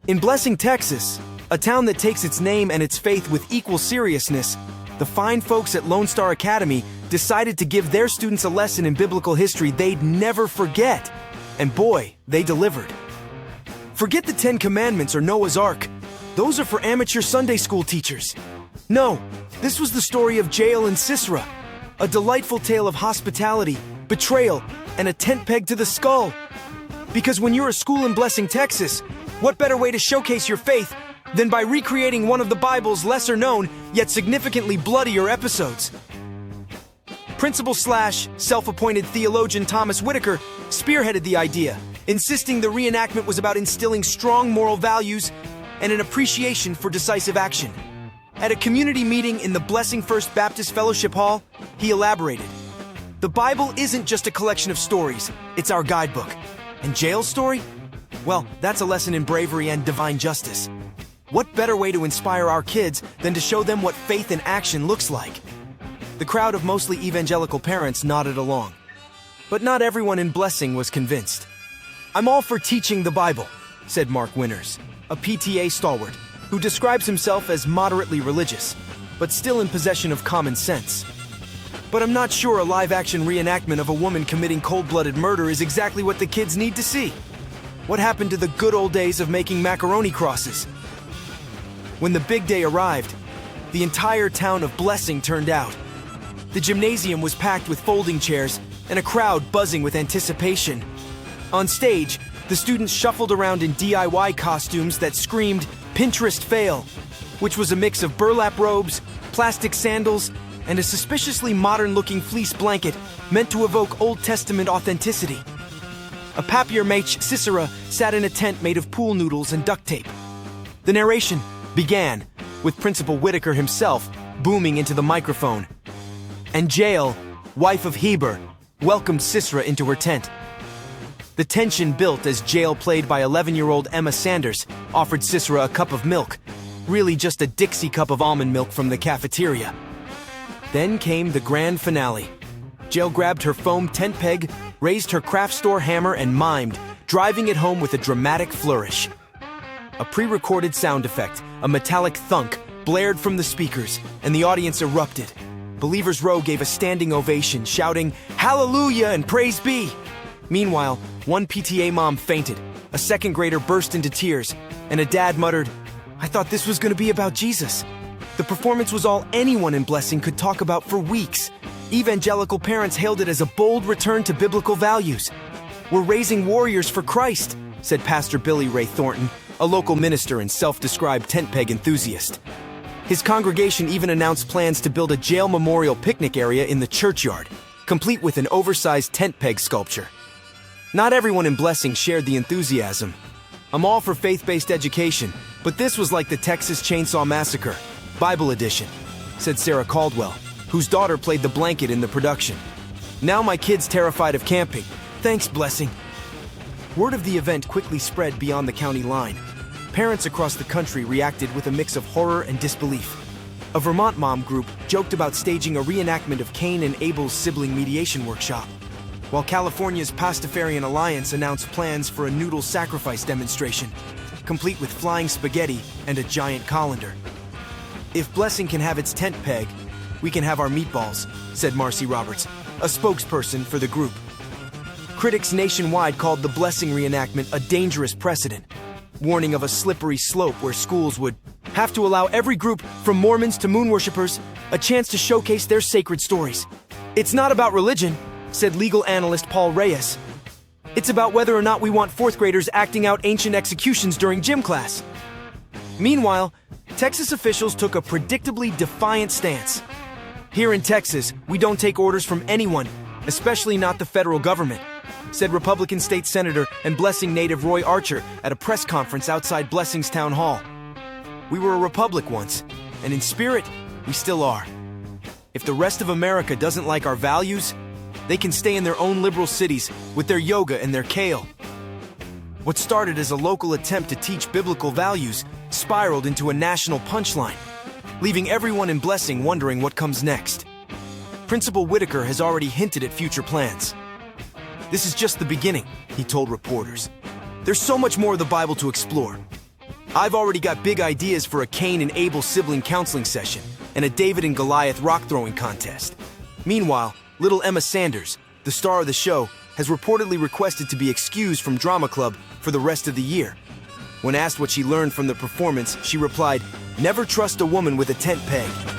In Blessing, Texas, a town that takes its name and its faith with equal seriousness, the fine folks at Lone Star Academy decided to give their students a lesson in biblical history they'd never forget. And boy, they delivered. Forget the 10 Commandments or Noah's Ark. Those are for amateur Sunday school teachers. No, this was the story of Jael and Sisera, a delightful tale of hospitality, betrayal, and a tent peg to the skull. Because when you're a school in Blessing, Texas, what better way to showcase your faith than by recreating one of the Bible's lesser-known, yet significantly bloodier episodes? Principal/self-appointed theologian Thomas Whitaker spearheaded the idea, insisting the reenactment was about instilling strong moral values and an appreciation for decisive action. At a community meeting in the Blessing First Baptist Fellowship Hall, he elaborated, "The Bible isn't just a collection of stories, it's our guidebook. And Jael's story? Well, that's a lesson in bravery and divine justice. What better way to inspire our kids than to show them what faith in action looks like?" The crowd of mostly evangelical parents nodded along. But not everyone in Blessing was convinced. "I'm all for teaching the Bible," said Mark Winters, a PTA stalwart, who describes himself as moderately religious, but still in possession of common sense. "But I'm not sure a live-action reenactment of a woman committing cold-blooded murder is exactly what the kids need to see. What happened to the good old days of making macaroni crosses?" When the big day arrived, the entire town of Blessing turned out. The gymnasium was packed with folding chairs and a crowd buzzing with anticipation. On stage, the students shuffled around in DIY costumes that screamed, "Pinterest fail," which was a mix of burlap robes, plastic sandals, and a suspiciously modern-looking fleece blanket meant to evoke Old Testament authenticity. A papier-mâché Sisera sat in a tent made of pool noodles and duct tape. The narration began with Principal Whitaker himself booming into the microphone. And Jael, wife of Heber, welcomed Sisera into her tent. The tension built as Jael, played by 11-year-old Emma Sanders, offered Sisera a cup of milk, really just a Dixie cup of almond milk from the cafeteria. Then came the grand finale. Jael grabbed her foam tent peg, raised her craft store hammer, and mimed, driving it home with a dramatic flourish. A pre-recorded sound effect, a metallic thunk, blared from the speakers, and the audience erupted. Believers Row gave a standing ovation, shouting, "Hallelujah and praise be!" Meanwhile, one PTA mom fainted, a second grader burst into tears, and a dad muttered, "I thought this was going to be about Jesus." The performance was all anyone in Blessing could talk about for weeks. Evangelical parents hailed it as a bold return to biblical values. "We're raising warriors for Christ," said Pastor Billy Ray Thornton, a local minister and self-described tent peg enthusiast. His congregation even announced plans to build a Jael memorial picnic area in the churchyard, complete with an oversized tent peg sculpture. Not everyone in Blessing shared the enthusiasm. "I'm all for faith-based education, but this was like the Texas Chainsaw Massacre, Bible edition," said Sarah Caldwell, whose daughter played the blanket in the production. "Now my kid's terrified of camping. Thanks, Blessing." Word of the event quickly spread beyond the county line. Parents across the country reacted with a mix of horror and disbelief. A Vermont mom group joked about staging a reenactment of Cain and Abel's sibling mediation workshop, while California's Pastafarian Alliance announced plans for a noodle sacrifice demonstration, complete with flying spaghetti and a giant colander. "If Blessing can have its tent peg, we can have our meatballs," said Marcy Roberts, a spokesperson for the group. Critics nationwide called the Blessing reenactment a dangerous precedent, warning of a slippery slope where schools would have to allow every group, from Mormons to moon worshippers, a chance to showcase their sacred stories. "It's not about religion," said legal analyst Paul Reyes. "It's about whether or not we want fourth graders acting out ancient executions during gym class." Meanwhile, Texas officials took a predictably defiant stance. "Here in Texas, we don't take orders from anyone, especially not the federal government," said Republican State Senator and Blessing native Roy Archer at a press conference outside Blessing's town hall. "We were a republic once, and in spirit, we still are. If the rest of America doesn't like our values, they can stay in their own liberal cities with their yoga and their kale." What started as a local attempt to teach biblical values spiraled into a national punchline, leaving everyone in Blessing wondering what comes next. Principal Whitaker has already hinted at future plans. "This is just the beginning," he told reporters. "There's so much more of the Bible to explore. I've already got big ideas for a Cain and Abel sibling counseling session and a David and Goliath rock-throwing contest. Meanwhile, little Emma Sanders, the star of the show, has reportedly requested to be excused from drama club for the rest of the year. When asked what she learned from the performance, she replied, "Never trust a woman with a tent peg."